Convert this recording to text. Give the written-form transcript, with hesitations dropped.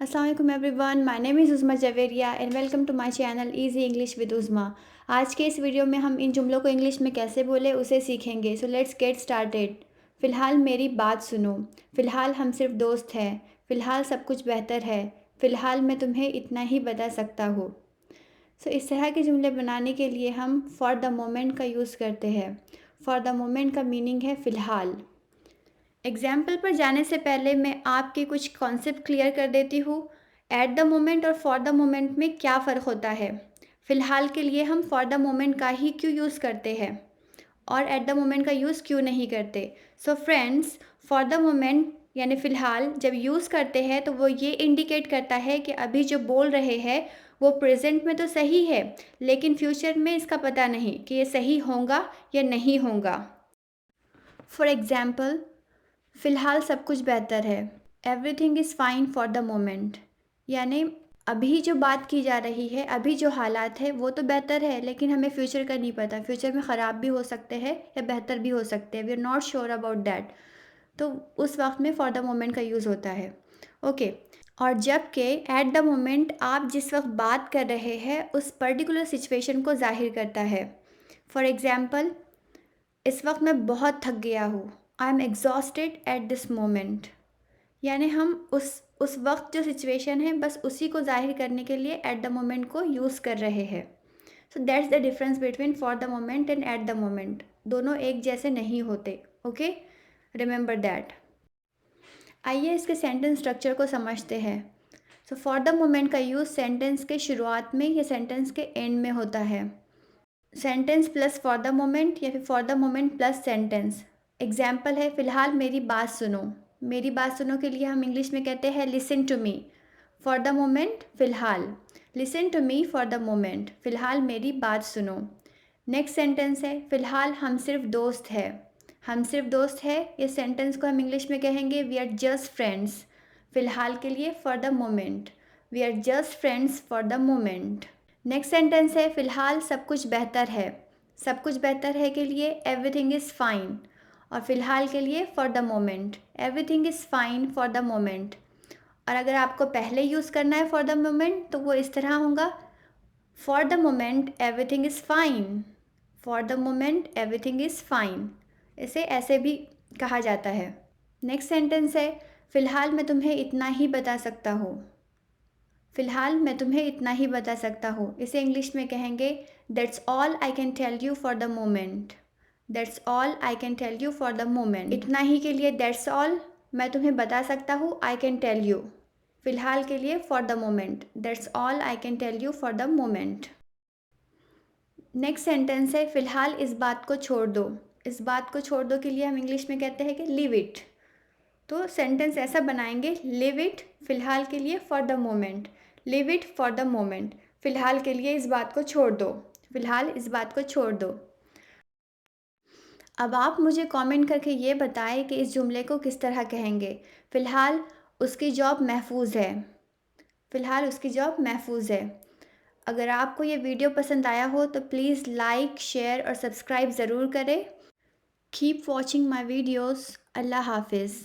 अस्सलाम वालेकुम everyone, my name is Uzma Javeria and welcome to my channel easy English with Uzma. आज के इस वीडियो में हम इन जुमलों को इंग्लिश में कैसे बोले उसे सीखेंगे। So let's get started. फ़िलहाल मेरी बात सुनो। फ़िलहाल हम सिर्फ दोस्त हैं। फ़िलहाल सब कुछ बेहतर है। फ़िलहाल मैं तुम्हें इतना ही बता सकता हूँ। सो इस तरह के जुमले बनाने के लिए हम फॉर द मोमेंट का यूज़ करते हैं। फॉर द मोमेंट का मीनिंग है फ़िलहाल। एग्जाम्पल पर जाने से पहले मैं आपके कुछ कॉन्सेप्ट क्लियर कर देती हूँ। एट द मोमेंट और फॉर द मोमेंट में क्या फ़र्क होता है। फ़िलहाल के लिए हम फॉर द मोमेंट का ही क्यों यूज़ करते हैं और एट द मोमेंट का यूज़ क्यों नहीं करते। So friends, for the moment यानी फ़िलहाल जब यूज़ करते हैं तो वो ये इंडिकेट करता है कि अभी जो बोल रहे हैं वो प्रेजेंट में तो सही है, लेकिन फ्यूचर में इसका पता नहीं कि ये सही होगा या नहीं होगा। फॉर एग्ज़ाम्पल, फ़िलहाल सब कुछ बेहतर है। Everything is fine for the moment. यानी अभी जो बात की जा रही है, अभी जो हालात है वो तो बेहतर है, लेकिन हमें फ्यूचर का नहीं पता। फ्यूचर में ख़राब भी हो सकते हैं या बेहतर भी हो सकते हैं। We are not sure about that. तो उस वक्त में फॉर द मोमेंट का यूज़ होता है। ओके। और जबकि एट द मोमेंट आप जिस वक्त बात कर रहे हैं उस पर्टिकुलर सिचुएशन को ज़ाहिर करता है। फॉर एग्ज़ाम्पल, इस वक्त मैं बहुत थक गया हूँ। I am exhausted at this moment. यानी हम उस वक्त जो सिचुएशन है बस उसी को ज़ाहिर करने के लिए एट द मोमेंट को यूज़ कर रहे हैं। So that's the difference between for the moment and at the moment. दोनों एक जैसे नहीं होते। Okay, remember that. आइए इसके सेंटेंस स्ट्रक्चर को समझते हैं। सो फॉर द मोमेंट का यूज़ सेंटेंस के शुरुआत में या सेंटेंस के एंड में होता है। Sentence plus for the moment या फिर for the moment plus sentence. Example है, फ़िलहाल मेरी बात सुनो। मेरी बात सुनो के लिए हम इंग्लिश में कहते हैं listen to me. For the moment फ़िलहाल, listen to me for the moment, फ़िलहाल मेरी बात सुनो। नेक्स्ट सेंटेंस है, फ़िलहाल हम सिर्फ दोस्त है। हम सिर्फ दोस्त है, इस सेंटेंस को हम इंग्लिश में कहेंगे वी आर जस्ट फ्रेंड्स। फ़िलहाल के लिए for the moment, we are just friends for the moment. Next sentence है, फ़िलहाल सब कुछ बेहतर है। सब कुछ बेहतर है के लिए एवरीथिंग इज़ फाइन, और फ़िलहाल के लिए for the moment, everything is fine for the moment. और अगर आपको पहले यूज़ करना है फॉर द मोमेंट तो वो इस तरह होगा, for the moment everything is fine. For the moment everything is fine. इसे ऐसे भी कहा जाता है। नेक्स्ट सेंटेंस है, फ़िलहाल मैं तुम्हें इतना ही बता सकता हूँ। फ़िलहाल मैं तुम्हें इतना ही बता सकता हूँ, इसे इंग्लिश में कहेंगे that's all I can tell you for the moment. That's all I can tell you for the moment. इतना ही के लिए दैट्स ऑल, मैं तुम्हें बता सकता हूँ आई कैन टेल यू। फ़िलहाल के लिए for the moment, that's all I can tell you for the moment. Next sentence है, फ़िलहाल इस बात को छोड़ दो। इस बात को छोड़ दो के लिए हम इंग्लिश में कहते हैं कि लीव इट। तो सेंटेंस ऐसा बनाएंगे, लिव इट फ़िलहाल के लिए for the moment, live it for the moment, फ़िलहाल के लिए इस बात को छोड़ दो। फ़िलहाल इस बात को छोड़ दो। अब आप मुझे कमेंट करके ये बताएं कि इस जुमले को किस तरह कहेंगे। फ़िलहाल उसकी जॉब महफूज है। फ़िलहाल उसकी जॉब महफूज है। अगर आपको ये वीडियो पसंद आया हो तो प्लीज़ लाइक, शेयर और सब्सक्राइब ज़रूर करें। Keep watching my videos. अल्लाह हाफिज़।